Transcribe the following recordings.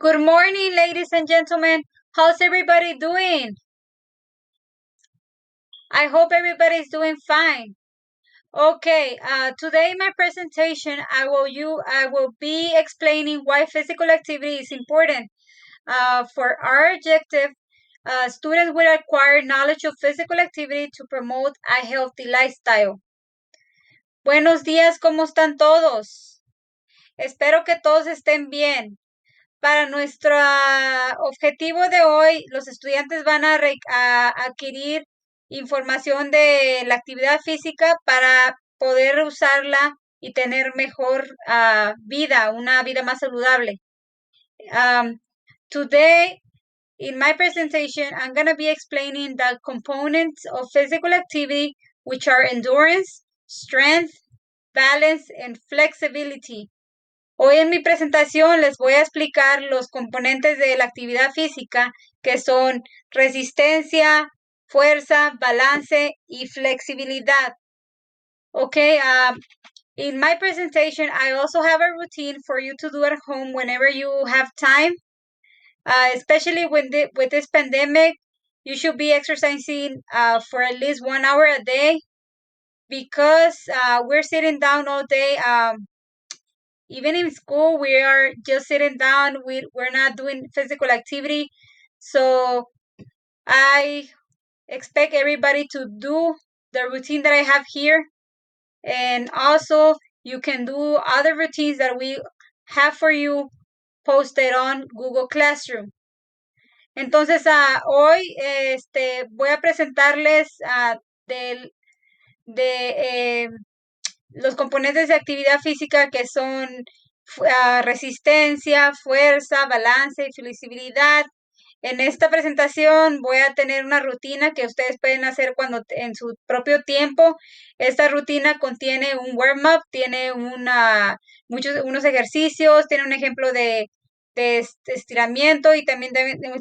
Good morning, ladies and gentlemen. How's everybody doing? I hope everybody's doing fine. Okay, today in my presentation, I will be explaining why physical activity is important. For our objective, students will acquire knowledge of physical activity to promote a healthy lifestyle. Buenos días, ¿cómo están todos? Espero que todos estén bien. Para nuestro objetivo de hoy, los estudiantes van a adquirir información de la actividad física para poder usarla y tener mejor vida, una vida más saludable. Today, in my presentation, I'm going to be explaining the components of physical activity, which are endurance, strength, balance, and flexibility. Hoy en mi presentación les voy a explicar los componentes de la actividad física que son resistencia, fuerza, balance y flexibilidad. Okay, in my presentation, I also have a routine for you to do at home whenever you have time. Especially with this pandemic, you should be exercising for at least 1 hour a day because we're sitting down all day. Even in school, we are just sitting down. We're not doing physical activity. So I expect everybody to do the routine that I have here. And also, you can do other routines that we have for you posted on Google Classroom. Entonces, hoy voy a presentarles de los componentes de actividad física que son resistencia, fuerza, balance y flexibilidad. En esta presentación voy a tener una rutina que ustedes pueden hacer en su propio tiempo. Esta rutina contiene un warm-up, tiene unos ejercicios, tiene un ejemplo de estiramiento y también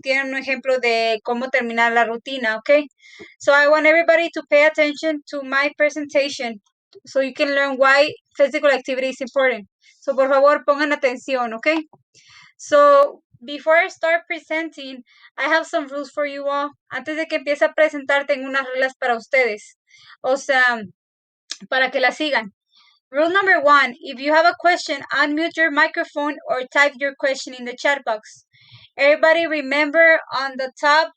tiene un ejemplo de cómo terminar la rutina, ¿ok? So I want everybody to pay attention to my presentation so you can learn why physical activity is important. So por favor pongan atención, ¿ok? So before I start presenting, I have some rules for you all. Antes de que empiece a presentar, tengo unas reglas para ustedes. O sea, para que las sigan. Rule number 1, if you have a question, unmute your microphone or type your question in the chat box. Everybody remember on the top,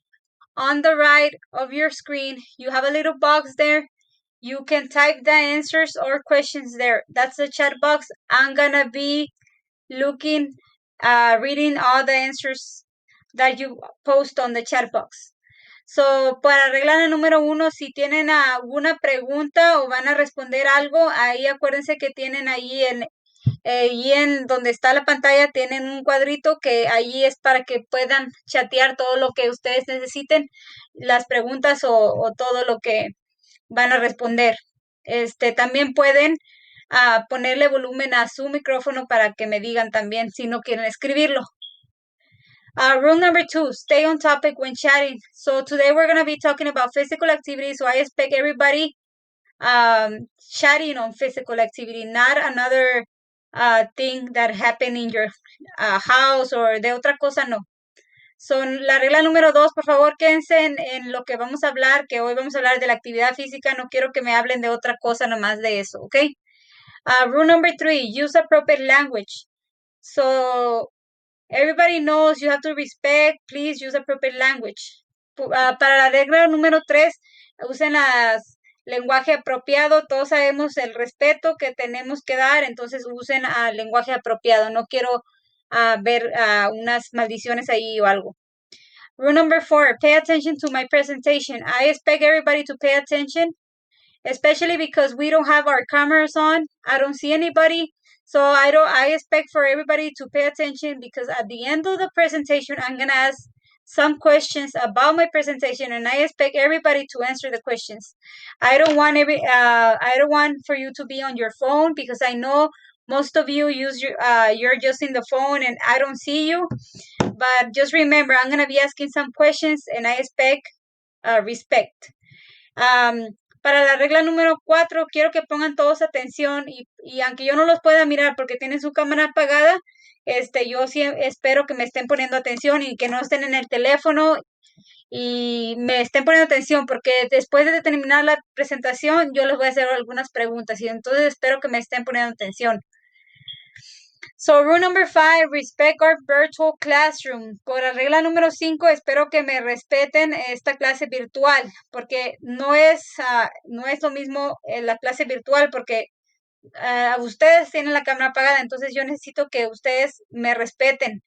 on the right of your screen, you have a little box there. You can type the answers or questions there. That's the chat box. I'm gonna be looking, reading all the answers that you post on the chat box. So, para regla la número 1, si tienen alguna pregunta o van a responder algo, ahí acuérdense que tienen ahí en donde está la pantalla, tienen un cuadrito que ahí es para que puedan chatear todo lo que ustedes necesiten, las preguntas o todo lo que van a responder. También pueden ponerle volumen a su micrófono para que me digan también si no quieren escribirlo. Rule number 2, stay on topic when chatting. So today we're going to be talking about physical activity. So I expect everybody chatting on physical activity, not another thing that happened in your house or de otra cosa, no. So la regla número 2, por favor, quédense en lo que vamos a hablar, que hoy vamos a hablar de la actividad física. No quiero que me hablen de otra cosa nomás de eso, ¿ok? Rule number 3, use appropriate language. So everybody knows you have to respect, please use appropriate language. Para la regla número 3, usen lenguaje apropiado. Todos sabemos el respeto que tenemos que dar, entonces usen lenguaje apropiado. No quiero ver unas maldiciones ahí o algo. Rule number 4, pay attention to my presentation. I expect everybody to pay attention, especially because we don't have our cameras on. I don't see anybody. So I expect for everybody to pay attention because at the end of the presentation, I'm going to ask some questions about my presentation and I expect everybody to answer the questions. I don't want for you to be on your phone because I know most of you you're just in the phone and I don't see you. But just remember, I'm going to be asking some questions and I expect respect. Para la regla número 4, quiero que pongan todos atención y aunque yo no los pueda mirar porque tienen su cámara apagada, yo sí espero que me estén poniendo atención y que no estén en el teléfono y me estén poniendo atención porque después de terminar la presentación yo les voy a hacer algunas preguntas y entonces espero que me estén poniendo atención. So, rule number 5, respect our virtual classroom. Por la regla número 5, espero que me respeten esta clase virtual, porque no es lo mismo la clase virtual, porque ustedes tienen la cámara apagada, entonces yo necesito que ustedes me respeten.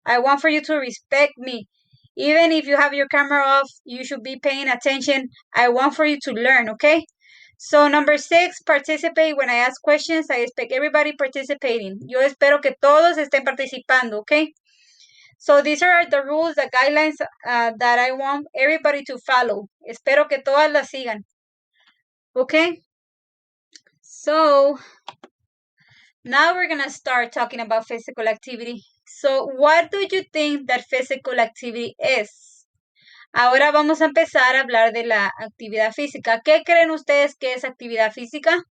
I want for you to respect me. Even if you have your camera off, you should be paying attention. I want for you to learn, okay? So number 6, participate when I ask questions. I expect everybody participating. Yo espero que todos estén participando, okay? So these are the rules, the guidelines that I want everybody to follow. Espero que todas las sigan. Okay? So now we're going to start talking about physical activity. So what do you think that physical activity is? Ahora vamos a empezar a hablar de la actividad física. ¿Qué creen ustedes que es actividad física?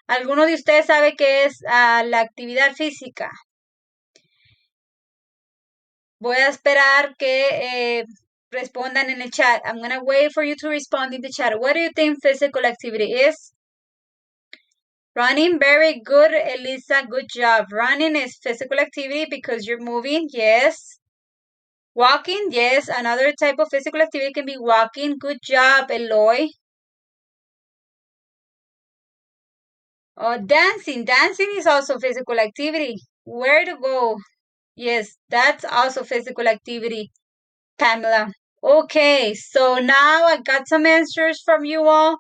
¿Alguno de ustedes sabe qué es la actividad física? Voy a esperar que respondan en el chat. I'm going to wait for you to respond in the chat. What do you think physical activity is? Running, very good, Elisa, good job. Running is physical activity because you're moving, yes. Walking, yes, another type of physical activity can be walking. Good job, Eloy. Oh, dancing. Dancing is also physical activity. Where to go? Yes, that's also physical activity, Pamela. Okay, so now I got some answers from you all.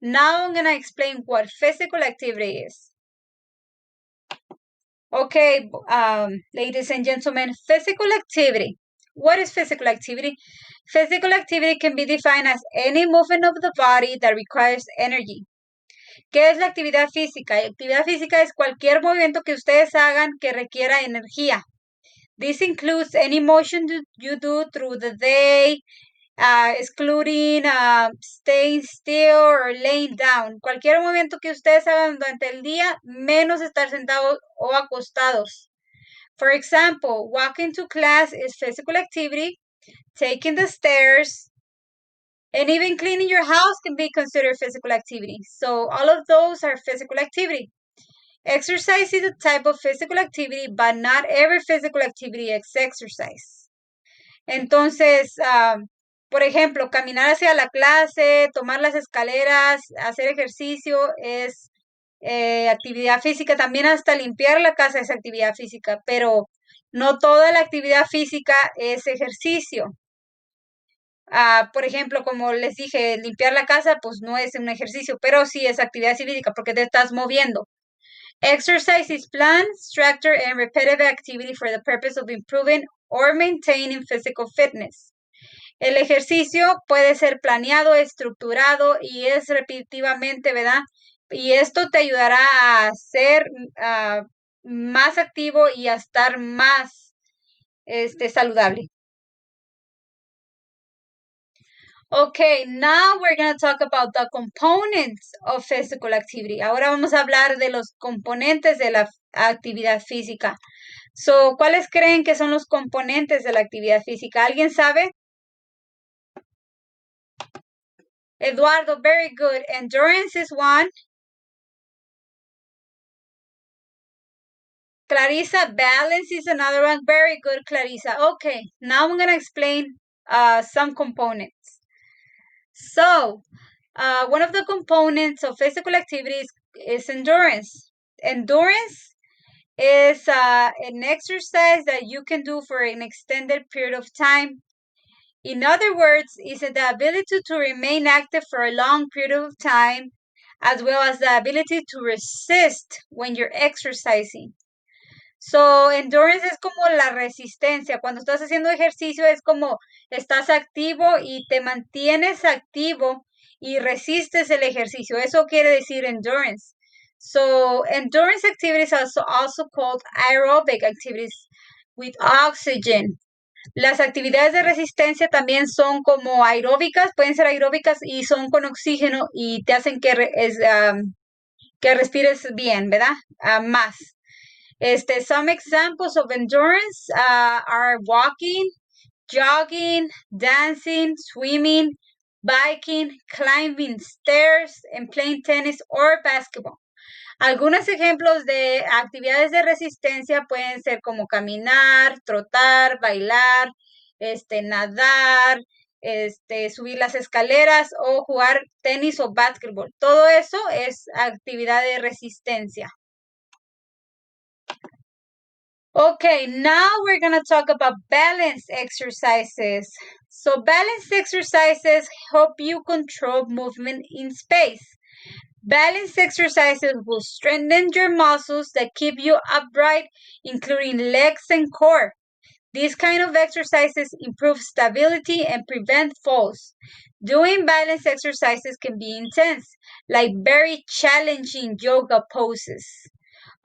Now I'm going to explain what physical activity is. Okay, ladies and gentlemen, physical activity. What is physical activity? Physical activity can be defined as any movement of the body that requires energy. ¿Qué es la actividad física? La actividad física es cualquier movimiento que ustedes hagan que requiera energía. This includes any motion you do through the day, excluding staying still or laying down. Cualquier movimiento que ustedes hagan durante el día, menos estar sentados o acostados. For example, walking to class is physical activity. Taking the stairs, and even cleaning your house can be considered physical activity. So all of those are physical activity. Exercise is a type of physical activity, but not every physical activity is exercise. Entonces, por ejemplo, caminar hacia la clase, tomar las escaleras, hacer ejercicio es actividad física. También hasta limpiar la casa es actividad física, pero no toda la actividad física es ejercicio. Por ejemplo, como les dije, limpiar la casa, pues no es un ejercicio, pero sí es actividad física porque te estás moviendo. Exercise is planned, structured, and repetitive activity for the purpose of improving or maintaining physical fitness. El ejercicio puede ser planeado, estructurado y es repetitivamente, ¿verdad? Y esto te ayudará a ser más activo y a estar más saludable. Okay, now we're going to talk about the components of physical activity. Ahora vamos a hablar de los componentes de la actividad física. So, ¿cuáles creen que son los componentes de la actividad física? ¿Alguien sabe? Eduardo, very good. Endurance is one. Clarissa, balance is another one. Very good, Clarissa. Okay, now I'm going to explain some components. So, one of the components of physical activities is endurance. Endurance is an exercise that you can do for an extended period of time. In other words, it's the ability to remain active for a long period of time, as well as the ability to resist when you're exercising. So, endurance es como la resistencia. Cuando estás haciendo ejercicio es como estás activo y te mantienes activo y resistes el ejercicio. Eso quiere decir endurance. So, endurance activities are also called aerobic activities with oxygen. Las actividades de resistencia también son como aeróbicas, pueden ser aeróbicas y son con oxígeno y te hacen que respires bien, ¿verdad? Más. Some examples of endurance are walking, jogging, dancing, swimming, biking, climbing stairs, and playing tennis or basketball. Algunos ejemplos de actividades de resistencia pueden ser como caminar, trotar, bailar, nadar, subir las escaleras o jugar tenis o básquetbol. Todo eso es actividad de resistencia. Okay, now we're going to talk about balance exercises. So balance exercises help you control movement in space. Balance exercises will strengthen your muscles that keep you upright, including legs and core. These kind of exercises improve stability and prevent falls. Doing balance exercises can be intense, like very challenging yoga poses.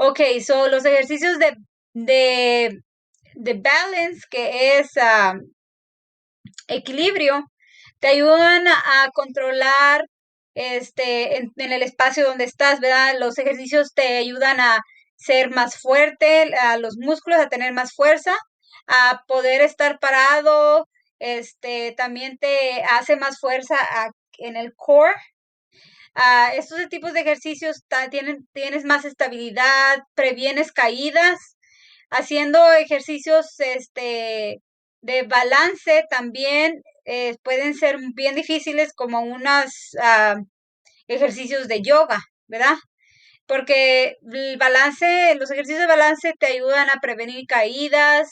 Okay, so los ejercicios de balance, que es equilibrio, te ayudan a controlar en el espacio donde estás, ¿verdad? Los ejercicios te ayudan a ser más fuerte, a los músculos, a tener más fuerza, a poder estar parado, también te hace más fuerza en el core. Estos tipos de ejercicios tienes más estabilidad, previenes caídas, haciendo ejercicios de balance también pueden ser bien difíciles como unos ejercicios de yoga, ¿verdad? Porque los ejercicios de balance te ayudan a prevenir caídas.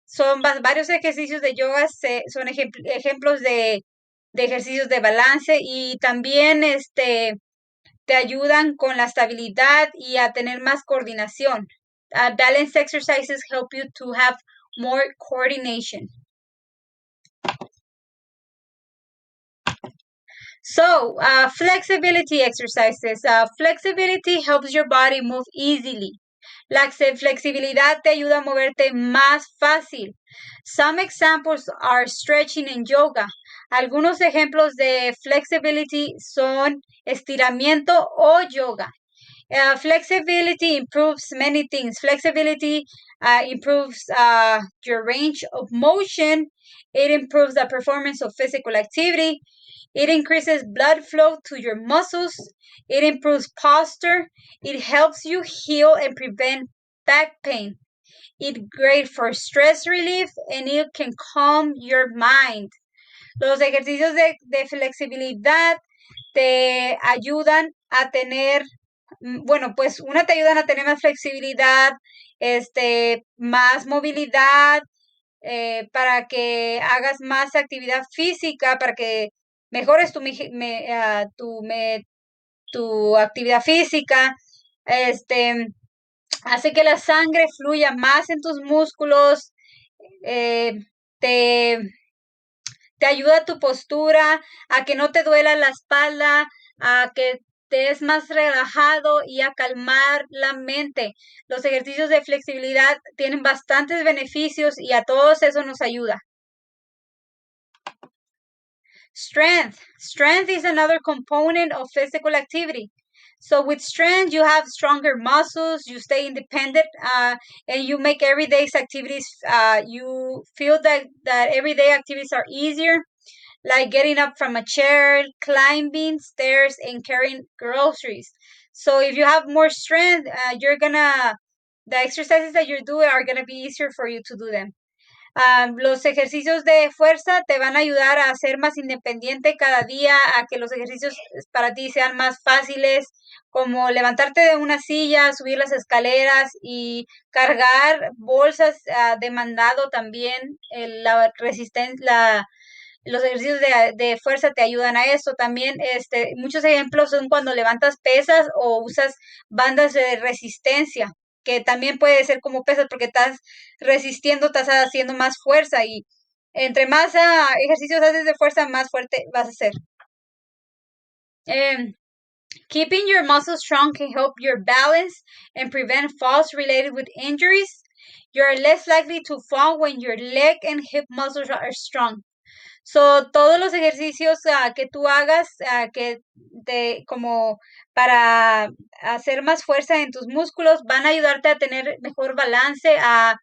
Son varios ejercicios de yoga, son ejemplos de ejercicios de balance y también te ayudan con la estabilidad y a tener más coordinación. Balance exercises help you to have more coordination. So, flexibility exercises. Flexibility helps your body move easily. La flexibilidad te ayuda a moverte más fácil. Some examples are stretching and yoga. Algunos ejemplos de flexibility son estiramiento o yoga. Flexibility improves many things. Flexibility improves your range of motion. It improves the performance of physical activity. It increases blood flow to your muscles. It improves posture. It helps you heal and prevent back pain. It's great for stress relief and it can calm your mind. Los ejercicios de flexibilidad te ayudan a tener, bueno, pues te ayudan a tener más flexibilidad, más movilidad, para que hagas más actividad física, para que mejores tu actividad física, hace que la sangre fluya más en tus músculos, te ayuda a tu postura, a que no te duela la espalda, a que te es más relajado y a calmar la mente. Los ejercicios de flexibilidad tienen bastantes beneficios y a todos eso nos ayuda. Strength. Strength is another component of physical activity. So with strength, you have stronger muscles, you stay independent, and you make everyday activities, you feel that everyday activities are easier, like getting up from a chair, climbing stairs, and carrying groceries. So if you have more strength, the exercises that you're doing are gonna be easier for you to do them. Los ejercicios de fuerza te van a ayudar a ser más independiente cada día, a que los ejercicios para ti sean más fáciles, como levantarte de una silla, subir las escaleras y cargar bolsas de mandado también. La resistencia, los ejercicios de fuerza te ayudan a eso. También, muchos ejemplos son cuando levantas pesas o usas bandas de resistencia, que también puede ser como pesas porque estás resistiendo, estás haciendo más fuerza y entre más ejercicios haces de fuerza, más fuerte vas a ser. Keeping your muscles strong can help your balance and prevent falls related with injuries. You're less likely to fall when your leg and hip muscles are strong. So, todos los ejercicios que tú hagas, que como para hacer más fuerza en tus músculos, van a ayudarte a tener mejor balance, a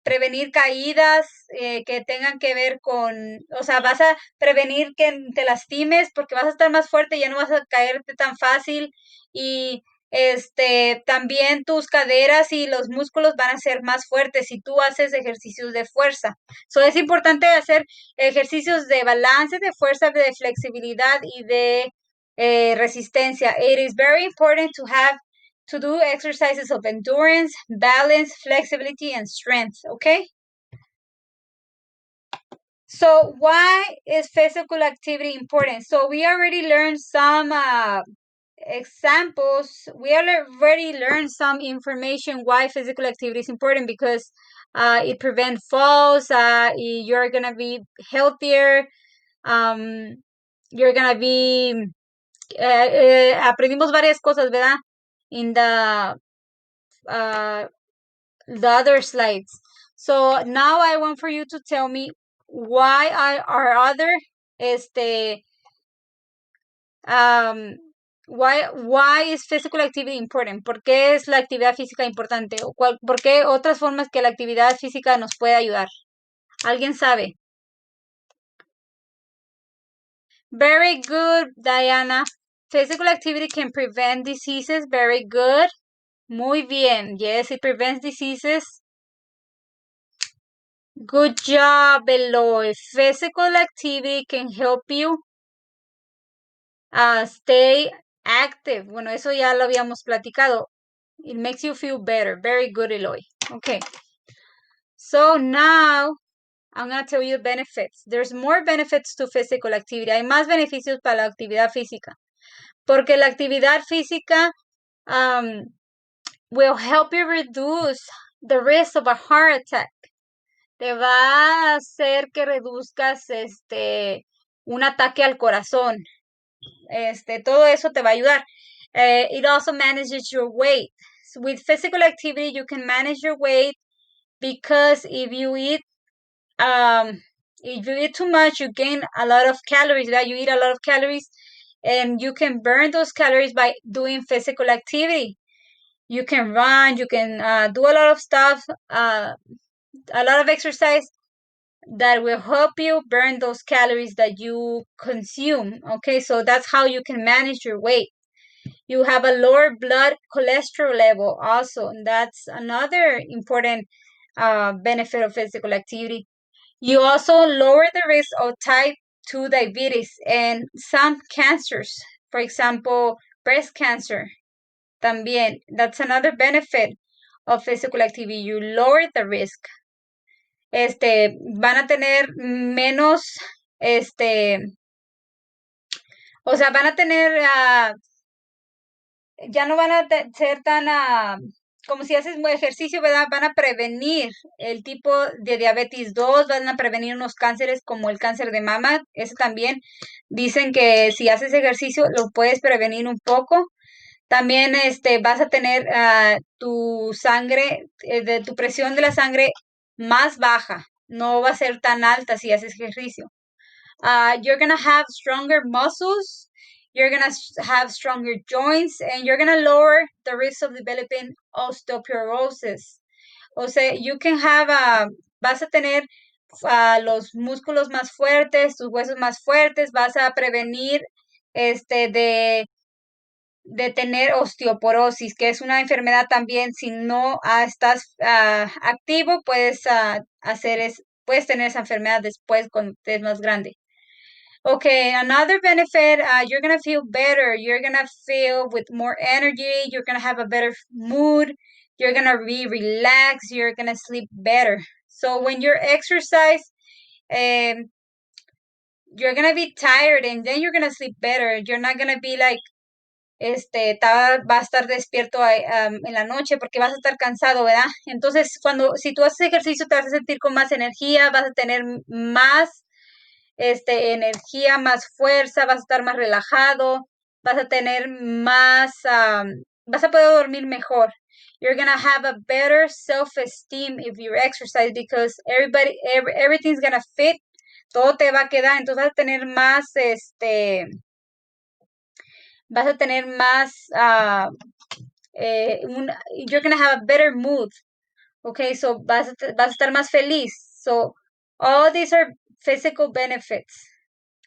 prevenir caídas que tengan que ver con, o sea, vas a prevenir que te lastimes porque vas a estar más fuerte, ya no vas a caerte tan fácil y también tus caderas y los músculos van a ser más fuertes si tú haces ejercicios de fuerza. So, es importante hacer ejercicios de balance, de fuerza, de flexibilidad y de resistencia. It is very important to do exercises of endurance, balance, flexibility, and strength, okay? So why is physical activity important? So we already learned some examples. We already learned some information why physical activity is important because it prevents falls, you're going to be healthier, you're going to be... aprendimos varias cosas, ¿verdad? In the other slides. So now I want for you to tell me why are other why is physical activity important? ¿Por qué es la actividad física importante? ¿O por qué otras formas que la actividad física nos puede ayudar? ¿Alguien sabe? Very good, Diana. Physical activity can prevent diseases. Very good. Muy bien. Yes, it prevents diseases. Good job, Eloy. Physical activity can help you stay active. Bueno, eso ya lo habíamos platicado. It makes you feel better. Very good, Eloy. Okay. So now I'm going to tell you the benefits. There's more benefits to physical activity. Hay más beneficios para la actividad física. Porque la actividad física will help you reduce the risk of a heart attack. Te va a hacer que reduzcas un ataque al corazón. Todo eso te va a ayudar. It also manages your weight. So with physical activity, you can manage your weight because if you eat too much, you gain a lot of calories, right? You eat a lot of calories and you can burn those calories by doing physical activity. You can run, you can do a lot of stuff, a lot of exercise that will help you burn those calories that you consume. Okay, so that's how you can manage your weight. You have a lower blood cholesterol level also. And that's another important benefit of physical activity. You also lower the risk of type 2 diabetes and some cancers. For example, breast cancer. También, that's another benefit of physical activity. You lower the risk. Van a tener menos, o sea, van a tener, ya no van a ser tan, como si haces ejercicio, ¿verdad? Van a prevenir el tipo de diabetes 2, van a prevenir unos cánceres como el cáncer de mama, eso también. Dicen que si haces ejercicio lo puedes prevenir un poco. También vas a tener tu sangre, de tu presión de la sangre más baja. No va a ser tan alta si haces ejercicio. You're going to have stronger muscles. You're going to have stronger joints. And you're going to lower the risk of developing osteoporosis. O sea, you can have, vas a tener los músculos más fuertes, tus huesos más fuertes. Vas a prevenir de tener osteoporosis, que es una enfermedad también, si no estás activo, puedes puedes tener esa enfermedad después cuando estés más grande. Okay, another benefit, you're going to feel better. You're going to feel with more energy. You're going to have a better mood. You're going to be relaxed. You're going to sleep better. So when you exercise, you're going to be tired and then you're going to sleep better. You're not going to be like, va a estar despierto en la noche porque vas a estar cansado, ¿verdad? Entonces, si tú haces ejercicio, te vas a sentir con más energía, vas a tener más energía, más fuerza, vas a estar más relajado, vas a tener más, vas a poder dormir mejor. you're gonna have a better self-esteem if you exercise because everything's gonna fit, todo te va a quedar, entonces vas a tener más, you're gonna have a better mood, okay, so vas a estar más feliz, so all these are physical benefits,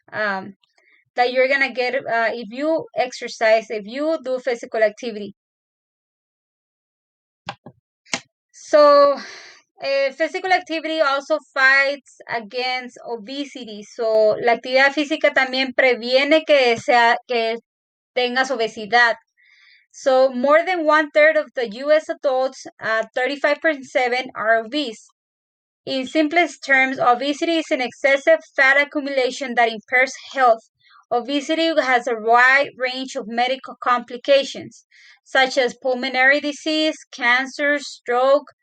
that you're gonna get if you exercise, if you do physical activity. So physical activity also fights against obesity. So la actividad física también previene que tengas obesidad. So more than 1/3 of the U.S. adults, 35.7, are obese. In simplest terms, obesity is an excessive fat accumulation that impairs health. Obesity has a wide range of medical complications, such as pulmonary disease, cancer, stroke,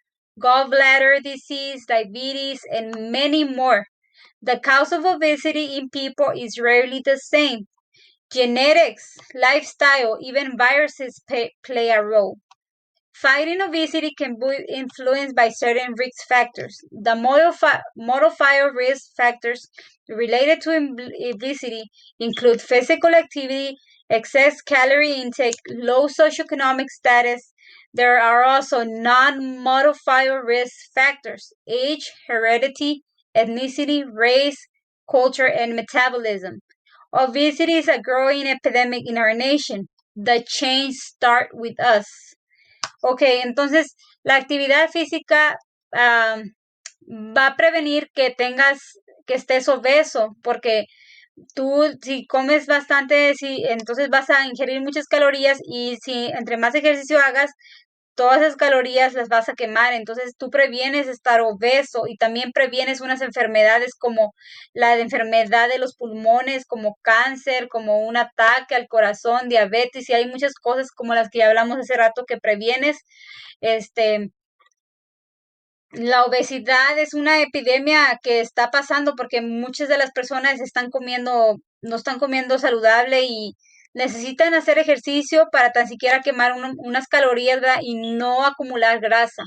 gallbladder disease, diabetes, and many more. The cause of obesity in people is rarely the same. Genetics, lifestyle, even viruses play a role. Fighting obesity can be influenced by certain risk factors. The modifier risk factors related to obesity include physical activity, excess calorie intake, low socioeconomic status. There are also non-modifier risk factors: age, heredity, ethnicity, race, culture, and metabolism. Obesity is a growing epidemic in our nation. The change starts with us. Ok, entonces la actividad física va a prevenir que estés obeso, porque tú si comes bastante, entonces vas a ingerir muchas calorías y si entre más ejercicio hagas, todas esas calorías las vas a quemar, entonces tú previenes estar obeso y también previenes unas enfermedades como la enfermedad de los pulmones, como cáncer, como un ataque al corazón, diabetes, y hay muchas cosas como las que ya hablamos hace rato que previenes. Este, la obesidad es una epidemia que está pasando porque muchas de las personas no están comiendo saludable y necesitan hacer ejercicio para tan siquiera quemar unas calorías, ¿verdad? Y no acumular grasa.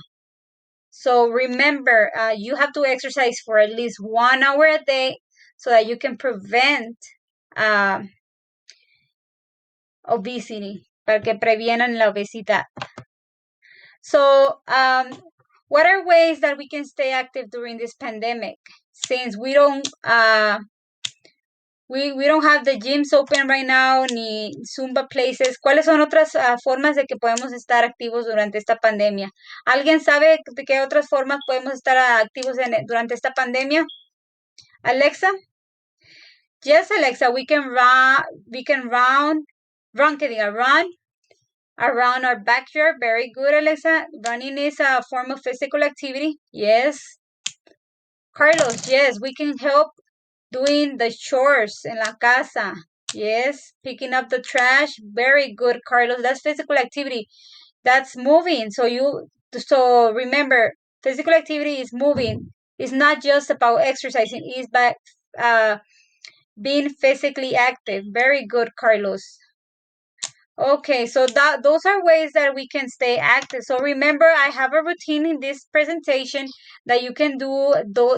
So remember, you have to exercise for at least 1 hour a day so that you can prevent obesity, para que previenan la obesidad. So, what are ways that we can stay active during this pandemic? Since we don't we don't have the gyms open right now ni Zumba places, ¿cuáles son otras formas de que podemos estar activos durante esta pandemia? ¿Alguien sabe de qué otras formas podemos estar activos durante esta pandemia? Alexa? Yes, Alexa, we can run around our backyard. Very good, Alexa. Running is a form of physical activity. Yes. Carlos, yes, we can help doing the chores en la casa. Yes, picking up the trash. Very good, Carlos. That's physical activity. That's moving. So remember, physical activity is moving. It's not just about exercising. It's about being physically active. Very good, Carlos. Okay, so those are ways that we can stay active. So remember, I have a routine in this presentation that you can do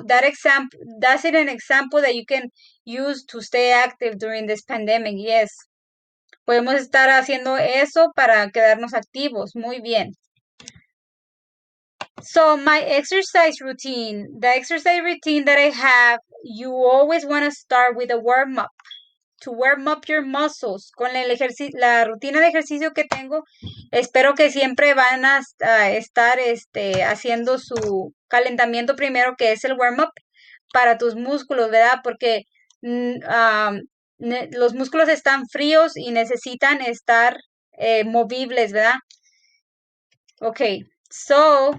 that example. That's an example that you can use to stay active during this pandemic. Yes, podemos estar haciendo eso para quedarnos activos. Muy bien. So my exercise routine, the exercise routine that I have, you always want to start with a warm-up. To warm up your muscles. Con la rutina de ejercicio que tengo, espero que siempre van a estar haciendo su calentamiento primero, que es el warm up, para tus músculos, ¿verdad? Porque los músculos están fríos y necesitan estar movibles, ¿verdad? Okay, so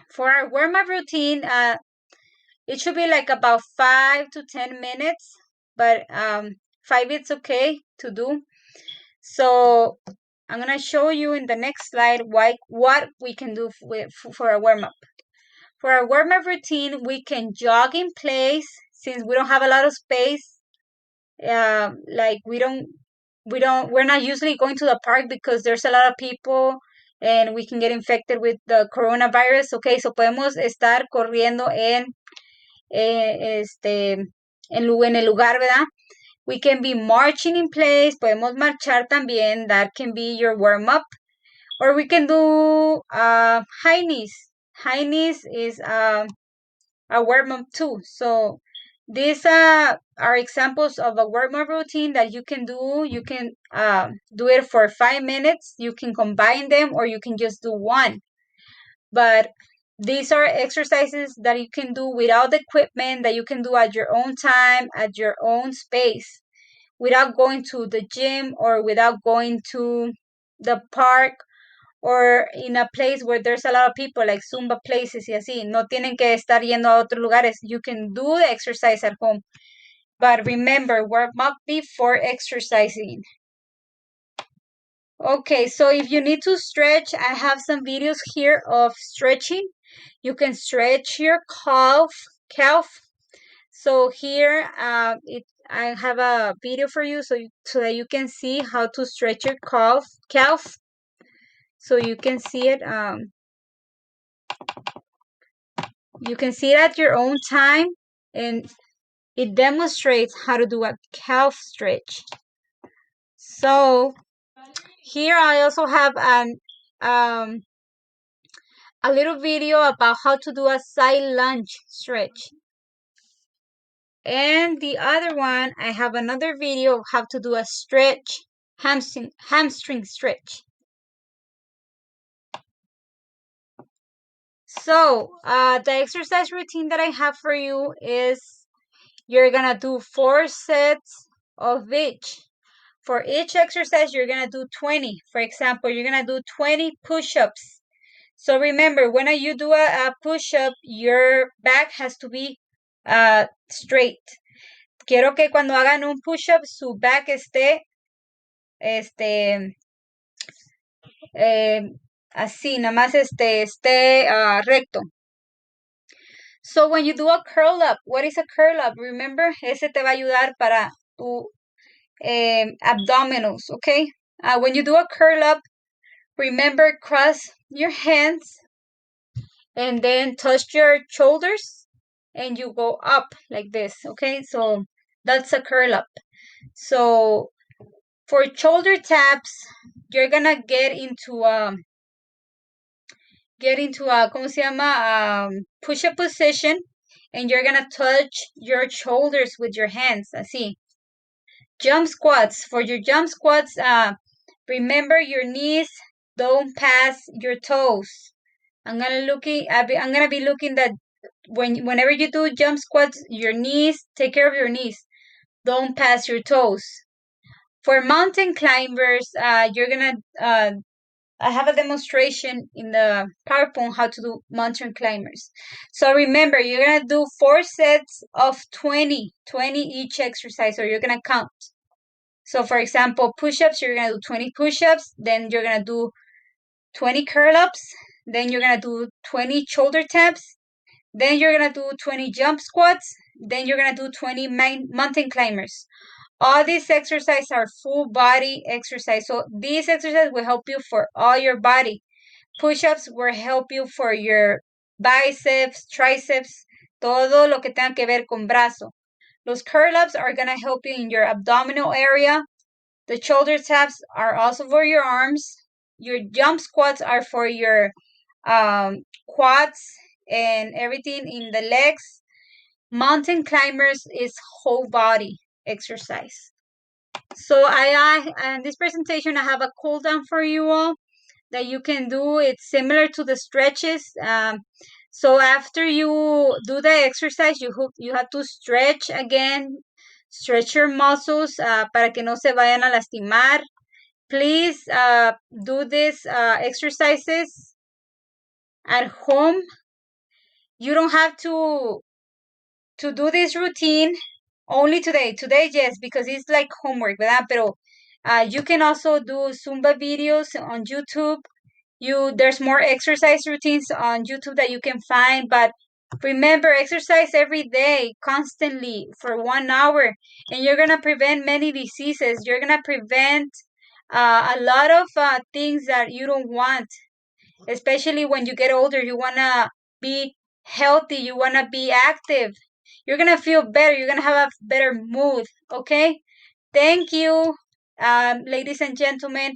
for our warm up routine, it should be like about 5 to 10 minutes, but 5 it's okay to do. So I'm going to show you in the next slide what we can do for a warm-up. For our warm-up routine, we can jog in place since we don't have a lot of space. Like we're not usually going to the park because there's a lot of people and we can get infected with the coronavirus. Okay, so podemos estar corriendo en el lugar, ¿verdad? We can be marching in place. Podemos marchar también. That can be your warm up. Or we can do high knees. High knees is a warm up too. So these are examples of a warm up routine that you can do. You can do it for 5 minutes. You can combine them, or you can just do one. But these are exercises that you can do without equipment, that you can do at your own time, at your own space, without going to the gym or without going to the park or in a place where there's a lot of people, like Zumba places y así. No tienen que estar yendo a otros lugares. You can do the exercise at home. But remember, warm up before exercising. Okay, so if you need to stretch, I have some videos here of stretching. You can stretch your calf. So here, I have a video for you, so that you can see how to stretch your calf. So you can see it. You can see it at your own time, and it demonstrates how to do a calf stretch. So here I also have a little video about how to do a side lunge stretch. And the other one, I have another video of how to do a stretch, hamstring stretch. So the exercise routine that I have for you is you're gonna do 4 sets of each. For each exercise, you're gonna do 20. For example, you're gonna do 20 push-ups. So remember, when you do a push-up, your back has to be straight. Quiero que cuando hagan un push-up, su back esté así, nada más esté recto. So when you do a curl up, what is a curl up? Remember, ese te va a ayudar para tu abdominals, okay? When you do a curl up, remember, cross your hands and then touch your shoulders and you go up like this, okay? So that's a curl up. So for shoulder taps, you're gonna get into a ¿cómo se llama? Push-up position, and you're gonna touch your shoulders with your hands, así. Jump squats. For your jump squats, remember your knees don't pass your toes. I'm gonna be looking that whenever you do jump squats, your knees, take care of your knees. Don't pass your toes. For mountain climbers, you're gonna I have a demonstration in the PowerPoint how to do mountain climbers. So remember, you're gonna do 4 sets of 20 each exercise, or you're gonna count. So for example, push-ups, you're gonna do 20 push-ups, then you're gonna do 20 curl-ups, then you're gonna do 20 shoulder taps, then you're gonna do 20 jump squats, then you're gonna do 20 mountain climbers. All these exercises are full body exercise. So these exercises will help you for all your body. Push-ups will help you for your biceps, triceps, todo lo que tenga que ver con brazo. Los curl-ups are going to help you in your abdominal area. The shoulder taps are also for your arms. Your jump squats are for your quads and everything in the legs. Mountain climbers is whole body exercise. So in this presentation, I have a cool down for you all that you can do. It's similar to the stretches. So after you do the exercise, you have to stretch again, stretch your muscles para que no se vayan a lastimar. Please do these exercises at home. You don't have to do this routine only today. Today, yes, because it's like homework, ¿verdad? Pero you can also do Zumba videos on YouTube. There's more exercise routines on YouTube that you can find, but remember, exercise every day, constantly for 1 hour, and you're gonna prevent many diseases. You're gonna prevent a lot of things that you don't want. Especially when you get older, you want to be healthy, you want to be active. You're going to feel better. You're going to have a better mood, okay? Thank you, ladies and gentlemen.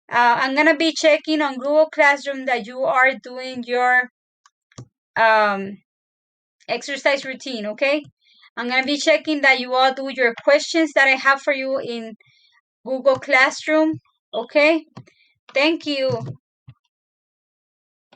I'm going to be checking on Google Classroom that you are doing your exercise routine, okay? I'm going to be checking that you all do your questions that I have for you in Google Classroom, okay? Thank you.